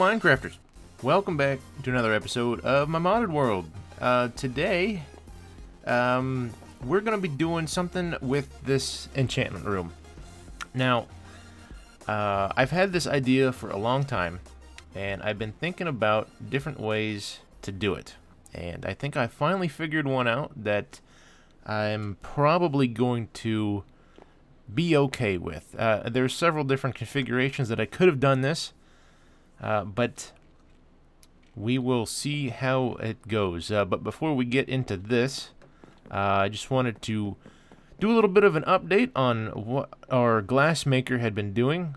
Minecrafters, welcome back to another episode of my modded world. Today, we're going to be doing something with this enchantment room. Now, I've had this idea for a long time, and I've been thinking about different ways to do it. And I think I finally figured one out that I'm probably going to be okay with. There's several different configurations that I could have done this, but we will see how it goes. But before we get into this, I just wanted to do a little bit of an update on what our glass maker had been doing.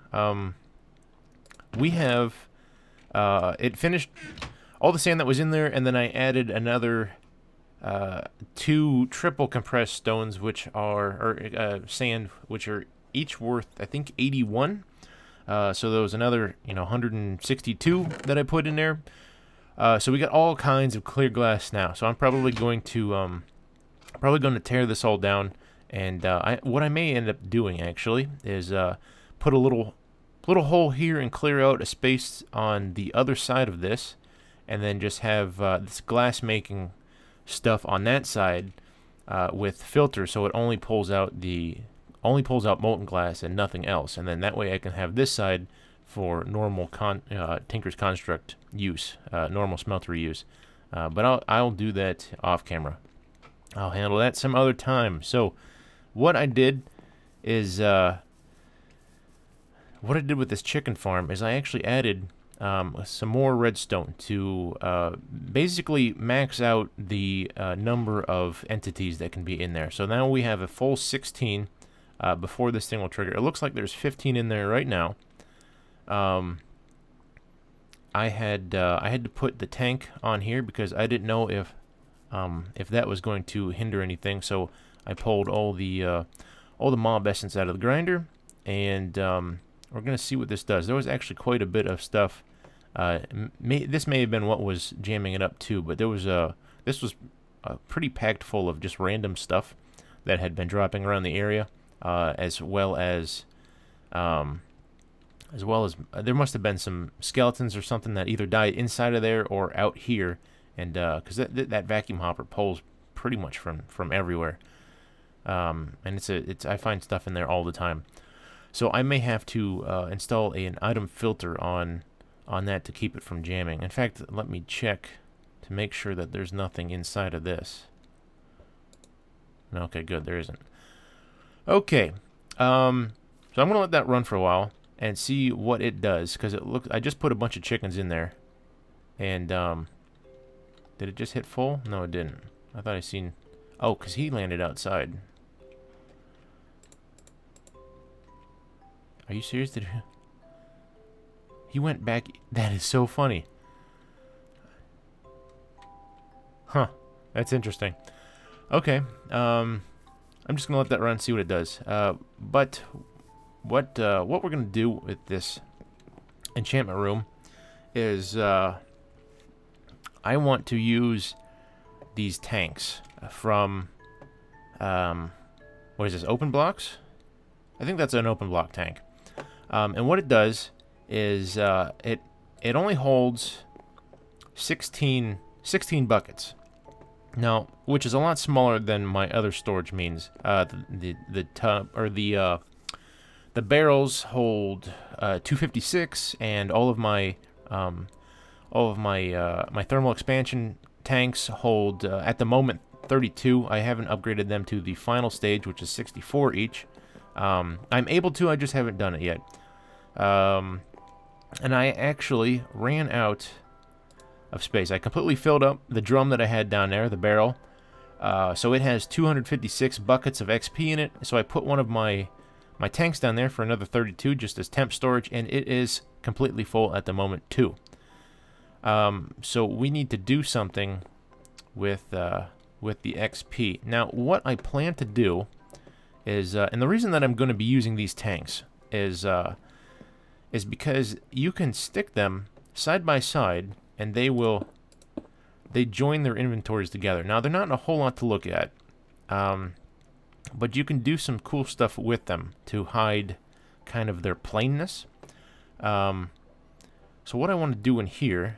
We have it finished all the sand that was in there, and then I added another 2 triple compressed stones, which are sand, which are each worth, I think, 81. So there was another, 162 that I put in there. So we got all kinds of clear glass now. So I'm probably going to tear this all down, and what I may end up doing actually is put a little hole here and clear out a space on the other side of this, and then just have this glass making stuff on that side with filters, so it only pulls out molten glass and nothing else, and then that way I can have this side for normal Tinker's Construct use, normal smeltery use. But I'll do that off camera. I'll handle that some other time. So what I did is what I did with this chicken farm is I actually added some more redstone to basically max out the number of entities that can be in there. So now we have a full 16 before this thing will trigger. It looks like there's 15 in there right now. I had to put the tank on here because I didn't know if that was going to hinder anything. So I pulled all the mob essence out of the grinder, and we're gonna see what this does. There was actually quite a bit of stuff. This may have been what was jamming it up too, but this was pretty packed full of just random stuff that had been dropping around the area, as well as there must have been some skeletons or something that either died inside of there or out here, and because that vacuum hopper pulls pretty much from everywhere, and I find stuff in there all the time. So I may have to install an item filter on that to keep it from jamming. In fact, let me check to make sure that there's nothing inside of this. Okay, good, there isn't. Okay, so I'm gonna let that run for a while and see what it does, because I just put a bunch of chickens in there, and did it just hit full? No, it didn't. I thought I seen. Oh, because he landed outside. Are you serious? He went back? That is so funny. Huh. That's interesting. Okay. I'm just gonna let that run and see what it does. But what we're gonna do with this enchantment room is I want to use these tanks from what is this? Open blocks? I think that's an open block tank. And what it does is it only holds 16 buckets. Now, which is a lot smaller than my other storage means. The tub, or the barrels hold 256, and all of my my thermal expansion tanks hold at the moment 32. I haven't upgraded them to the final stage, which is 64 each. I'm able to, I just haven't done it yet. And I actually ran out of space. I completely filled up the drum that I had down there, the barrel. So it has 256 buckets of XP in it. So I put one of my tanks down there for another 32 just as temp storage, and it is completely full at the moment too. So we need to do something with the XP. Now, what I plan to do is, and the reason that I'm going to be using these tanks is because you can stick them side by side, and they join their inventories together. Now, they're not a whole lot to look at, but you can do some cool stuff with them to hide kind of their plainness. So So what I want to do in here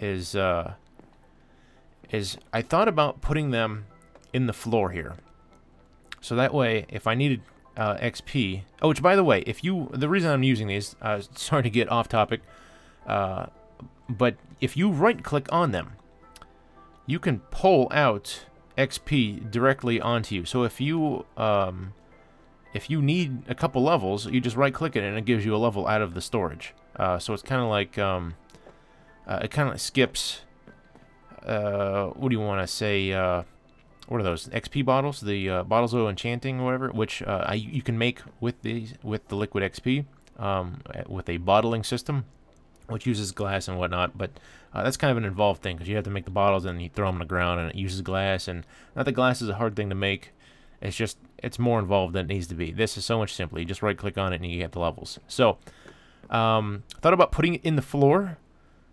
is I thought about putting them in the floor here. So that way, if I needed XP... Oh, which, by the way, the reason I'm using these... sorry to get off topic. But if you right-click on them, you can pull out XP directly onto you. So if you need a couple levels, you just right-click it and it gives you a level out of the storage. So it's kind of like... it kind of skips... what do you want to say... what are those? XP bottles? The bottles of enchanting or whatever, which you can make with the liquid XP with a bottling system, which uses glass and whatnot. But that's kind of an involved thing because you have to make the bottles and you throw them on the ground and it uses glass. And not that glass is a hard thing to make. It's just it's more involved than it needs to be. This is so much simpler. You just right click on it and you get the levels. So I thought about putting it in the floor.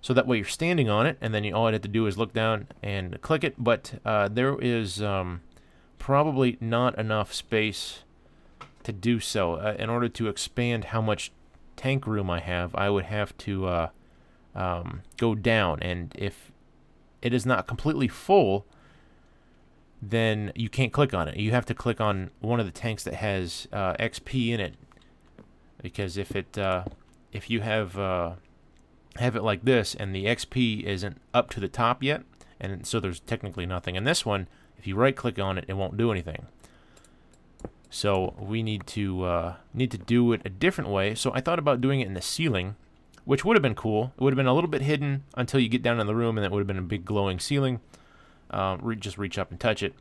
So that way you're standing on it, and then all I have to do is look down and click it. But there is probably not enough space to do so. In order to expand how much tank room I have, I would have to go down. And if it is not completely full, then you can't click on it. You have to click on one of the tanks that has XP in it. Because if you have it like this and the XP isn't up to the top yet, and so there's technically nothing in this one, if you right click on it, it won't do anything. So we need to do it a different way. So I thought about doing it in the ceiling, which would have been cool. It would have been a little bit hidden until you get down in the room, and it would have been a big glowing ceiling. Just reach up and touch it.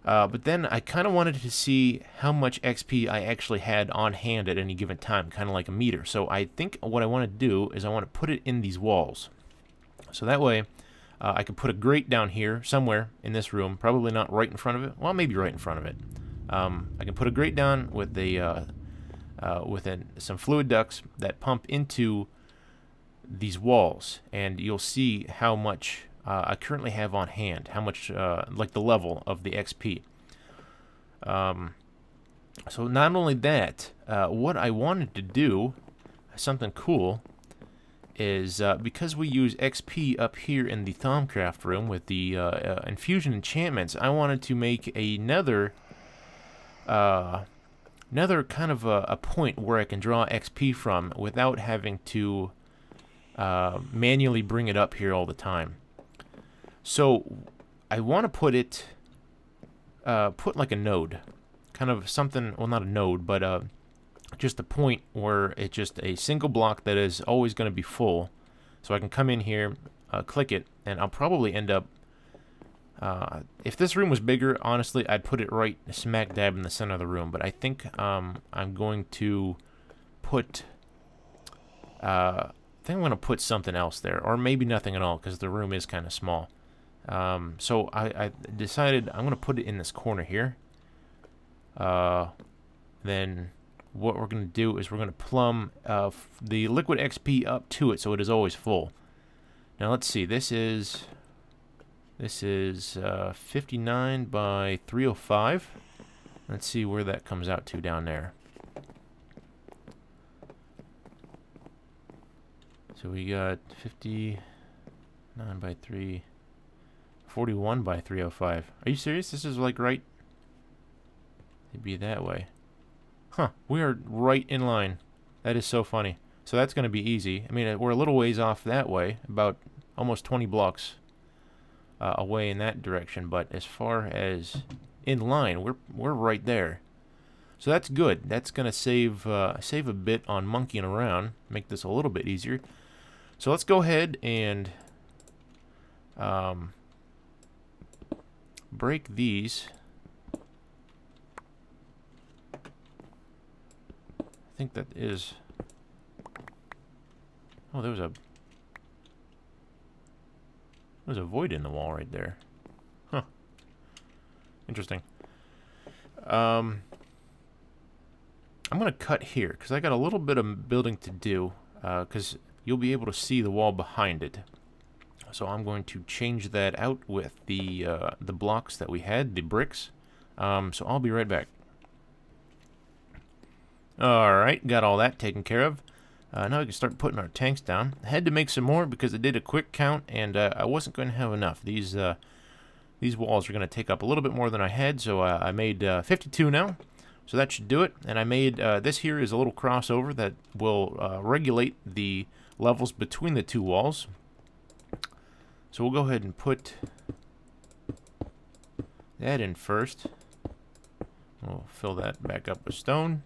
But then I kind of wanted to see how much XP I actually had on hand at any given time, kind of like a meter. So I think what I want to do is I want to put it in these walls. So that way I could put a grate down here somewhere in this room, probably not right in front of it. Well, maybe right in front of it. I can put a grate down with some fluid ducts that pump into these walls, and you'll see how much I currently have on hand, how much, like the level of the XP. So not only that, what I wanted to do, something cool, is because we use XP up here in the Thaumcraft room with the infusion enchantments, I wanted to make another kind of a point where I can draw XP from without having to manually bring it up here all the time. So I want to put it, put like a node, kind of something, well, not a node, but just a point where it's just a single block that is always going to be full. So I can come in here, click it, and I'll probably end up, if this room was bigger, honestly, I'd put it right smack dab in the center of the room. But I think I'm going to put, I think I'm going to put something else there, or maybe nothing at all, because the room is kind of small. So I decided I'm going to put it in this corner here. Then what we're going to do is we're going to plumb the liquid XP up to it so it is always full. Now let's see, this is 59 by 305. Let's see where that comes out to down there. So we got 59 by 41 by 305. Are you serious? This is like right? It'd be that way. Huh, we are right in line. That is so funny. So that's going to be easy. I mean, we're a little ways off that way, about almost 20 blocks away in that direction, but as far as in line, we're right there. So that's good. That's going to save a bit on monkeying around, make this a little bit easier. So let's go ahead and break these. I think that is... Oh, there's a void in the wall right there. Huh. Interesting. I'm going to cut here, because I got a little bit of building to do, because you'll be able to see the wall behind it. So I'm going to change that out with the blocks that we had, the bricks. So I'll be right back. Alright, got all that taken care of. Now we can start putting our tanks down. I had to make some more because I did a quick count, and I wasn't going to have enough. These walls are going to take up a little bit more than I had, so I made 52 now. So that should do it. And I made this here is a little crossover that will regulate the levels between the two walls. So we'll go ahead and put that in first. We'll fill that back up with stone.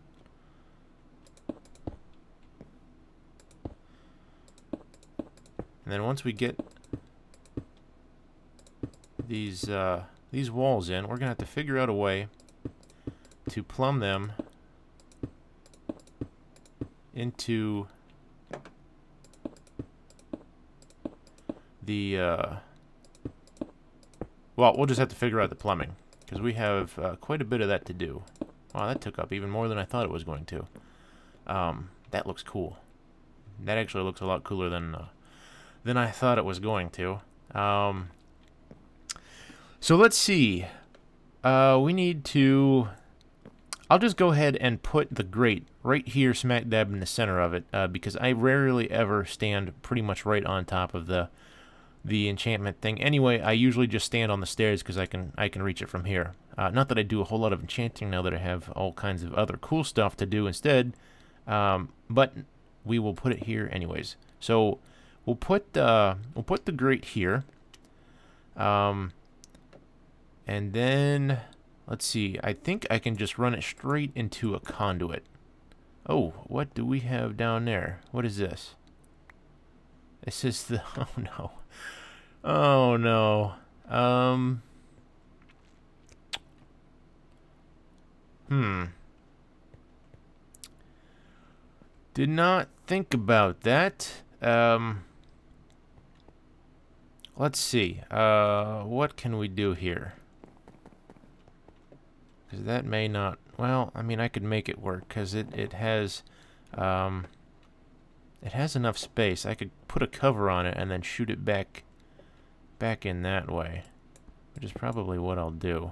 And then once we get these walls in, we're gonna have to figure out a way to plumb them into the well, we'll just have to figure out the plumbing, because we have quite a bit of that to do. Wow, that took up even more than I thought it was going to. That looks cool. That actually looks a lot cooler than I thought it was going to. So let's see. We need to... I'll just go ahead and put the grate right here smack dab in the center of it, because I rarely ever stand pretty much right on top of the enchantment thing. Anyway, I usually just stand on the stairs because I can reach it from here. Not that I do a whole lot of enchanting now that I have all kinds of other cool stuff to do instead, but we will put it here anyways. So we'll put the grate here, and then let's see. I think I can just run it straight into a conduit. Oh, what do we have down there? What is this? This is the... Oh no. Oh no. Did not think about that. Let's see. What can we do here? Because that may not... Well, I mean, I could make it work because it has enough space. I could put a cover on it and then shoot it back in that way, which is probably what I'll do.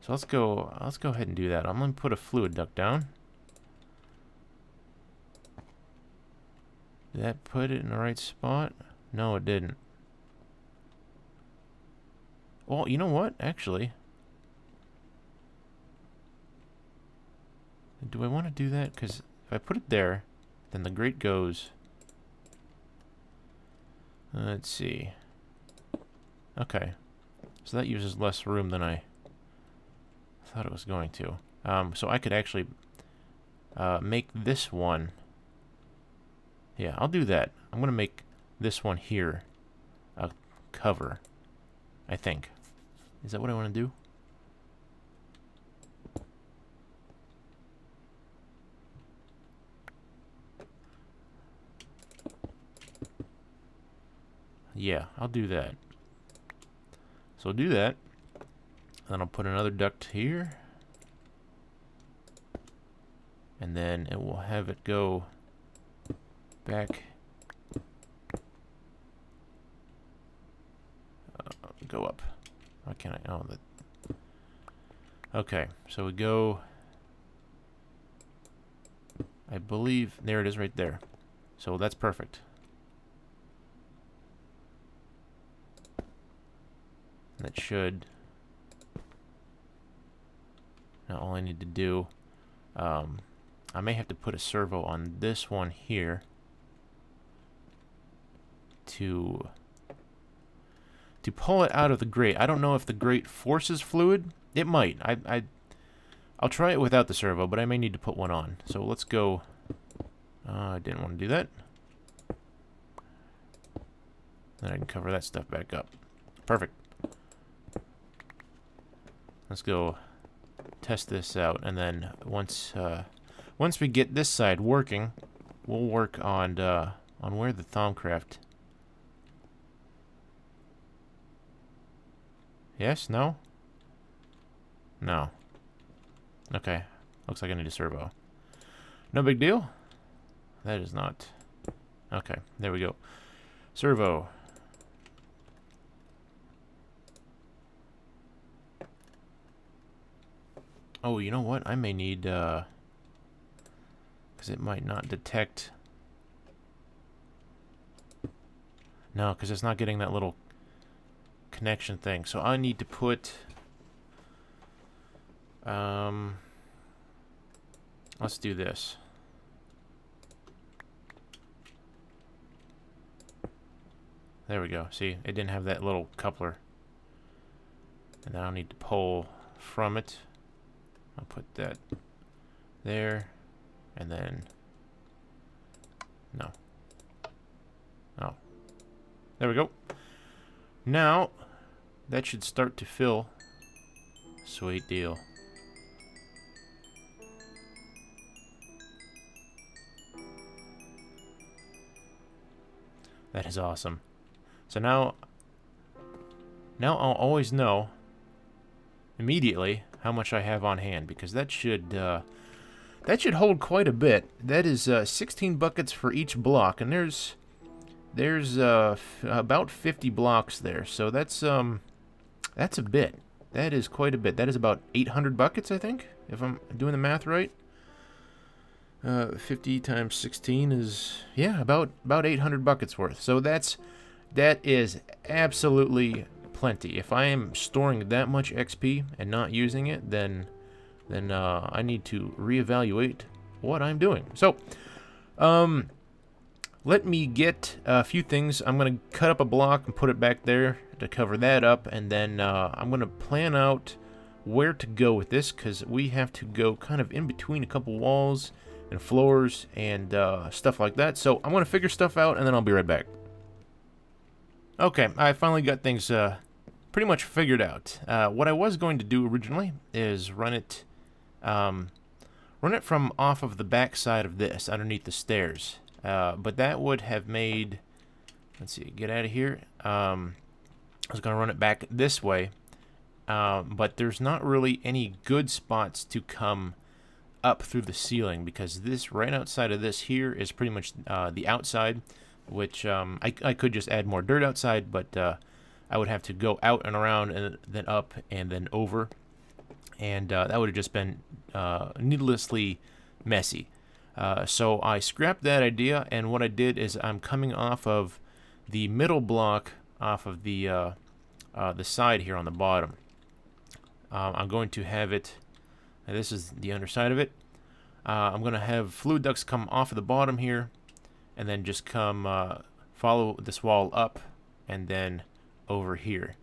So let's go ahead and do that. I'm going to put a fluid duct down. Did that put it in the right spot? No, it didn't. Well, you know what? Actually, do I want to do that? Because if I put it there, then the grate goes... Let's see. Okay. So that uses less room than I thought it was going to. So I could actually make this one... Yeah, I'll do that. I'm going to make this one here a cover, I think. Is that what I want to do? Yeah, I'll do that. So I'll do that. Then I'll put another duct here. And then it will have it go back. Go up. Why can't I? Oh, that. Okay, so we go. I believe there it is right there. So that's perfect. That should. Now all I need to do, I may have to put a servo on this one here to pull it out of the grate. I don't know if the grate forces fluid. It might. I'll try it without the servo, but I may need to put one on. So let's go. I didn't want to do that. Then I can cover that stuff back up. Perfect. Let's go test this out, and then once we get this side working, we'll work on where the Thaumcraft. Yes? No? No. Okay. Looks like I need a servo. No big deal. That is not. Okay. There we go. Servo. Oh, you know what? I may need, because it might not detect No, because it's not getting that little connection thing. So I need to put... let's do this. There we go. See, it didn't have that little coupler. And then I'll need to pull from it. I'll put that there. And then... No. Oh. There we go. Now, that should start to fill. Sweet deal. That is awesome. So now I'll always know immediately how much I have on hand, because that should hold quite a bit. That is 16 buckets for each block, and there's about 50 blocks there. So that's a bit. That is quite a bit. That is about 800 buckets, I think, if I'm doing the math right. 50 times 16 is, yeah, about 800 buckets worth. So that is absolutely plenty. If I am storing that much XP and not using it, then I need to reevaluate what I'm doing. So, let me get a few things. I'm going to cut up a block and put it back there to cover that up, and then I'm going to plan out where to go with this, because we have to go kind of in between a couple walls and floors and stuff like that. So I'm going to figure stuff out, and then I'll be right back. Okay, I finally got things pretty much figured out. What I was going to do originally is run it from off of the back side of this, underneath the stairs. But that would have made... Let's see, get out of here. I was going to run it back this way, but there's not really any good spots to come up through the ceiling, because this right outside of this here is pretty much the outside, which I could just add more dirt outside, but I would have to go out and around and then up and then over, and that would have just been needlessly messy. So I scrapped that idea, and what I did is I'm coming off of the middle block, off of the side here on the bottom. I'm going to have it, and this is the underside of it. I'm going to have fluid ducts come off of the bottom here, and then just come follow this wall up, and then over here.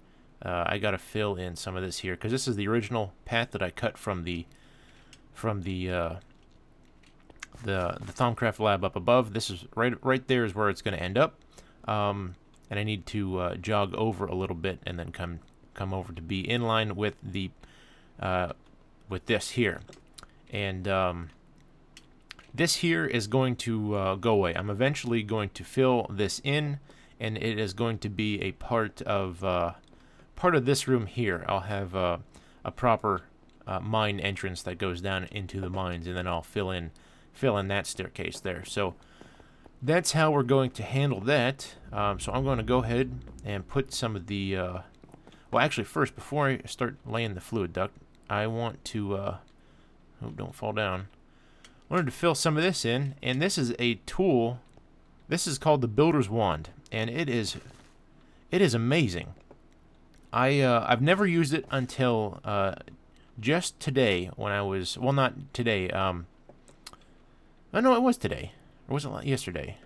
I got to fill in some of this here, because this is the original path that I cut from the Thaumcraft lab up above. This is right there is where it's going to end up, and I need to jog over a little bit and then come over to be in line with the with this here, and this here is going to go away. I'm eventually going to fill this in, and it is going to be a part of this room here. I'll have a proper mine entrance that goes down into the mines, and then I'll fill in that staircase there. So that's how we're going to handle that. So I'm going to go ahead and put some of the well, actually, first, before I start laying the fluid duct, I want to oh, don't fall down. I wanted to fill some of this in, and this is a tool. This is called the Builder's Wand, and it is amazing. I've never used it until just today, when I was, well, not today. Oh no, it was today, or was it yesterday?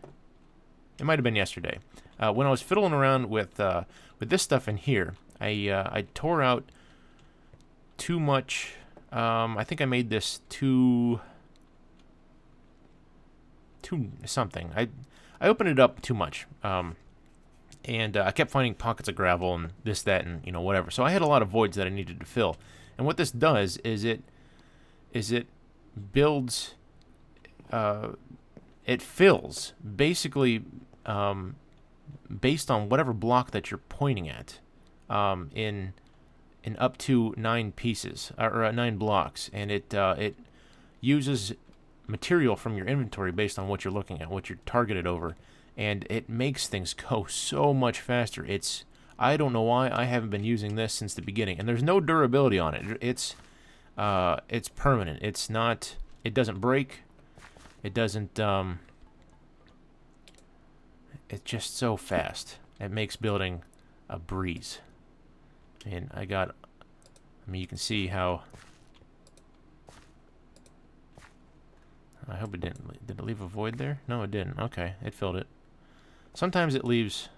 It might have been yesterday. When I was fiddling around with this stuff in here, I tore out too much. I think I made this too something. I opened it up too much, and I kept finding pockets of gravel and this, that, and whatever. So I had a lot of voids that I needed to fill. And what this does is it builds, it fills basically based on whatever block that you're pointing at, in up to 9 pieces or 9 blocks, and it uses material from your inventory based on what you're looking at, what you're targeted over, and it makes things go so much faster. I don't know why I haven't been using this since the beginning, and there's no durability on it. It's permanent. It's not. It doesn't break. It doesn't. It's just so fast. it makes building a breeze. And I mean, you can see how... I hope it didn't. Did it leave a void there? No, it didn't. Okay, it filled it. Sometimes it leaves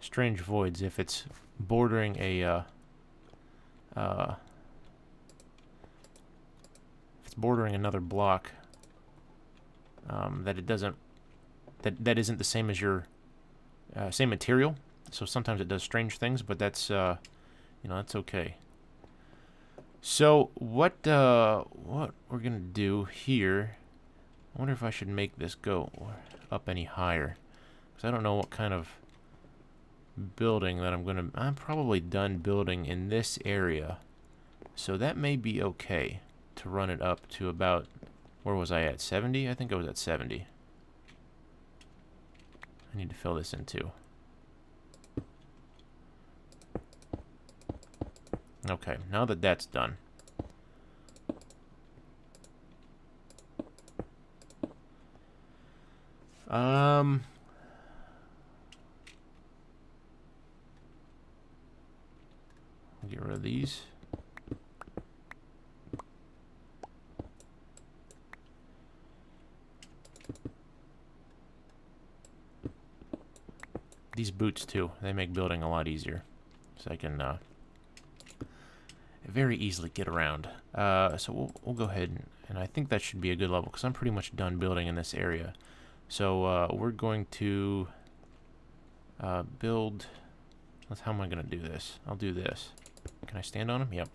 strange voids if it's bordering a if it's bordering another block that it doesn't that isn't the same as your same material. So sometimes it does strange things, but that's you know, that's okay. So what we're gonna do here? I wonder if I should make this go up any higher, because I don't know what kind of building that I'm probably done building in this area, so that may be okay to run it up to about, where was I at, 70? I think I was at 70. I need to fill this in too. Okay, now that that's done, get rid of these. These boots too, they make building a lot easier, so I can very easily get around. So we'll go ahead and I think that should be a good level, because I'm pretty much done building in this area. So we're going to build. How am I going to do this? I'll do this. Can I stand on them? Yep.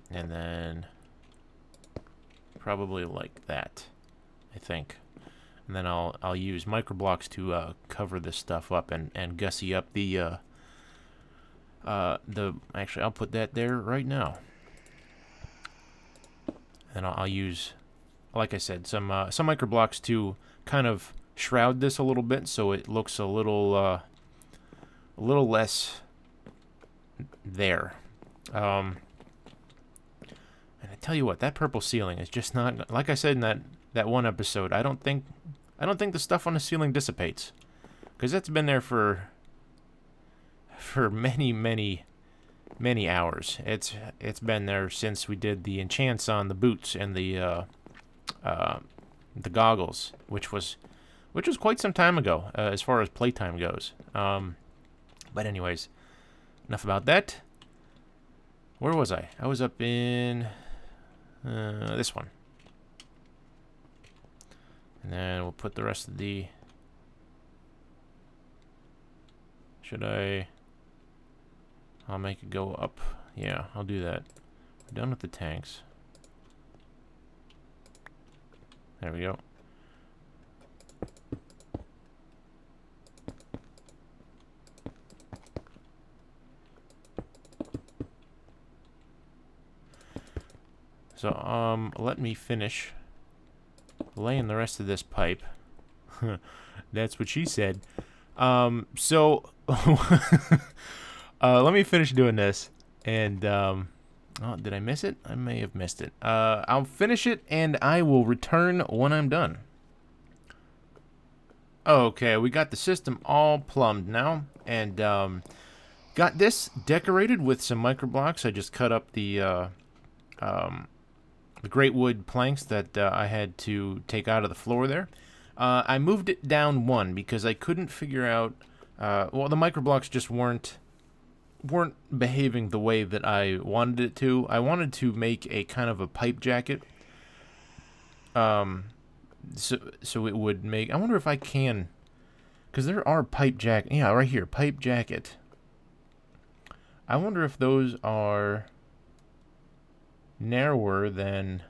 And then probably like that, I think. And then I'll use microblocks to cover this stuff up and gussy up the actually I'll put that there right now. And I'll use, like I said, some microblocks to kind of shroud this a little bit, so it looks a little less there. And I tell you what, that purple ceiling is just not, like I said in that one episode, I don't think the stuff on the ceiling dissipates, because it's been there for many hours. It's been there since we did the enchants on the boots and the goggles, which was quite some time ago as far as playtime goes. But anyways, enough about that. Where was I? I was up in this one. And then we'll put the rest of the... Should I... I'll make it go up. Yeah, I'll do that. We're done with the tanks. There we go. So, let me finish laying the rest of this pipe. That's what she said. So, let me finish doing this, and, oh, did I miss it? I may have missed it. I'll finish it, and I will return when I'm done. Okay, we got the system all plumbed now, and, got this decorated with some microblocks. I just cut up the great wood planks that I had to take out of the floor there. I moved it down one because I couldn't figure out, well, the microblocks just weren't behaving the way that I wanted it to. I wanted to make a kind of a pipe jacket. So it would make, I wonder if I can, because there are pipe jacket, yeah, right here, pipe jacket. I wonder if those are narrower than,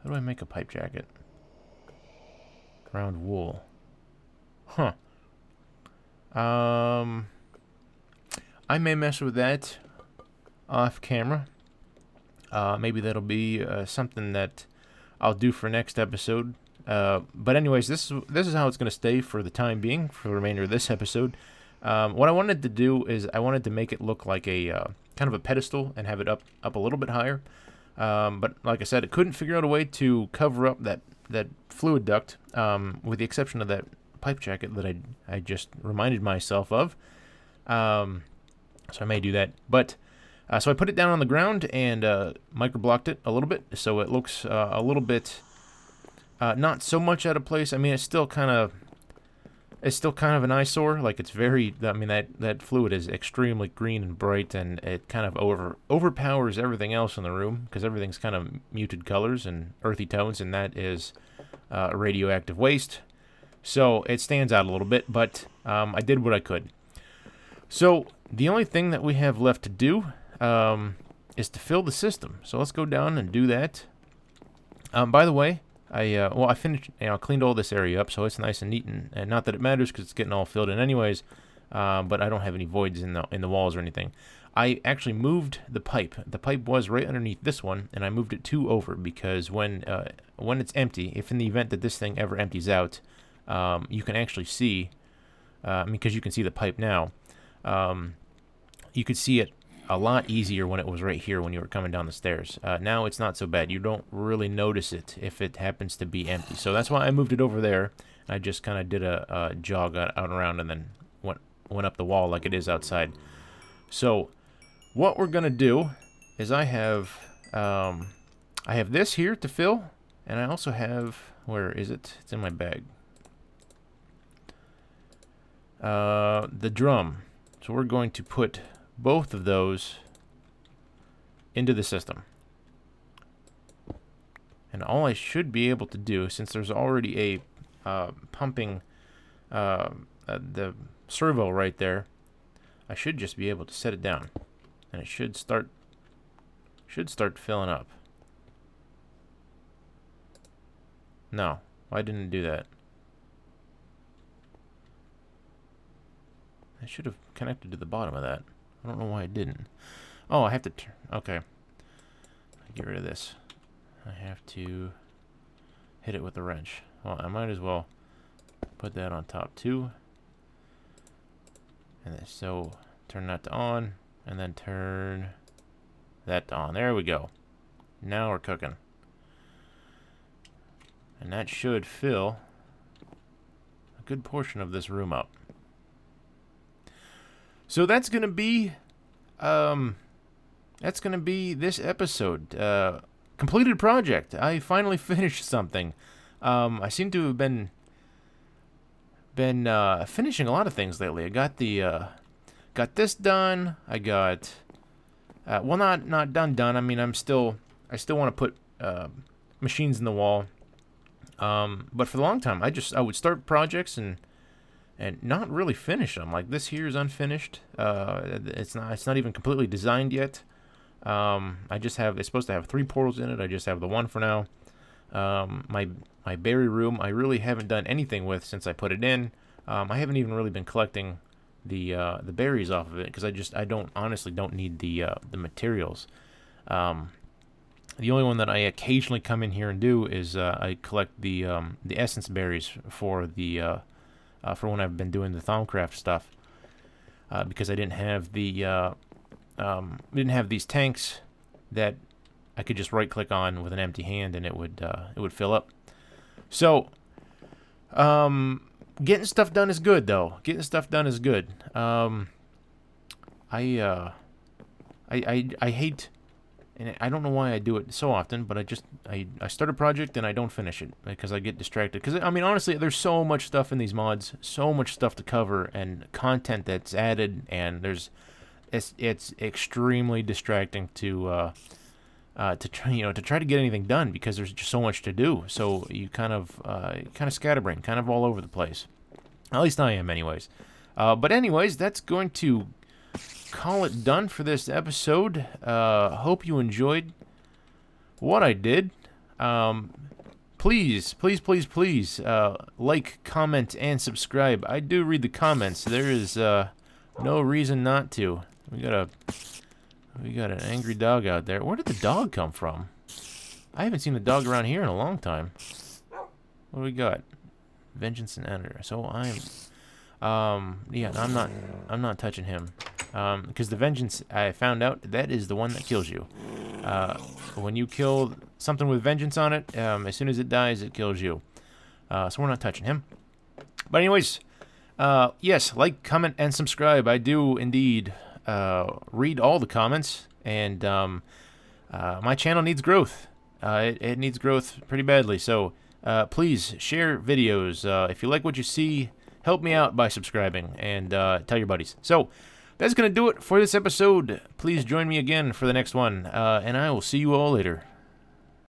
how do I make a pipe jacket? Round wool. Huh. I may mess with that off camera. Maybe that'll be something that I'll do for next episode. But anyways, this is how it's going to stay for the time being, for the remainder of this episode. What I wanted to do is I wanted to make it look like a kind of a pedestal and have it up a little bit higher. But like I said, it couldn't figure out a way to cover up that fluid duct, with the exception of that pipe jacket that I just reminded myself of. So I may do that. But so I put it down on the ground and micro-blocked it a little bit, so it looks a little bit not so much out of place. I mean, it's still kind of an eyesore. Like, it's very, I mean, that fluid is extremely green and bright, and it kind of overpowers everything else in the room, because everything's kind of muted colors and earthy tones, and that is radioactive waste. So it stands out a little bit, but I did what I could. So the only thing that we have left to do is to fill the system. So let's go down and do that. By the way, I finished, cleaned all this area up, so it's nice and neat, and not that it matters because it's getting all filled in anyways. But I don't have any voids in the walls or anything. I actually moved the pipe. The pipe was right underneath this one, and I moved it 2 over because when it's empty, if in the event that this thing ever empties out, you can actually see, because you can see the pipe now. You could see it a lot easier when it was right here when you were coming down the stairs. Now it's not so bad. You don't really notice it if it happens to be empty. So that's why I moved it over there. I just kind of did a jog out and around and then went up the wall like it is outside. So what we're gonna do is I have this here to fill, and I also have, where is it? It's in my bag. The drum. So we're going to put both of those into the system. And all I should be able to do, since there's already a pumping the servo right there, I should just be able to set it down, and it should start filling up. No, why didn't it do that? I should have connected to the bottom of that. I don't know why it didn't. Oh, I have to turn. Okay. Get rid of this. I have to hit it with a wrench. Well, I might as well put that on top too. And then, so turn that to on, and then turn that to on. There we go. Now we're cooking. And that should fill a good portion of this room up. So that's gonna be this episode. Completed project. I finally finished something. I seem to have been finishing a lot of things lately. I got got this done. I got well, not done. I mean, I still want to put machines in the wall. But for a long time, I would start projects and not really finish them. Like, this here is unfinished. It's not even completely designed yet. It's supposed to have 3 portals in it. I just have the 1 for now. My berry room, I really haven't done anything with since I put it in. I haven't even really been collecting the berries off of it because I honestly don't need the materials. The only one that I occasionally come in here and do is I collect the essence berries for when I've been doing the Thaumcraft stuff, because I didn't have these tanks that I could just right-click on with an empty hand and it would fill up. So, getting stuff done is good, though. Getting stuff done is good. I hate, and I don't know why I do it so often, but I start a project and I don't finish it because I get distracted. Because, I mean, honestly, there's so much stuff in these mods, so much stuff to cover, and content that's added, and it's extremely distracting to try to get anything done because there's just so much to do. So you kind of scatterbrain, kind of all over the place. At least I am, anyways. But anyways, that's going to call it done for this episode. Hope you enjoyed what I did. Please like, comment, and subscribe. I do read the comments. There is no reason not to. We got an angry dog out there. Where did the dog come from? I haven't seen the dog around here in a long time. What do we got? Vengeance and anger. So Yeah, no, I'm not touching him. Because the vengeance, I found out, that is the one that kills you. When you kill something with vengeance on it, as soon as it dies, it kills you. So we're not touching him. But anyways, yes, like, comment, and subscribe. I do indeed read all the comments, and my channel needs growth. It needs growth pretty badly, so please share videos. If you like what you see, help me out by subscribing, and tell your buddies. So that's going to do it for this episode. Please join me again for the next one, and I will see you all later.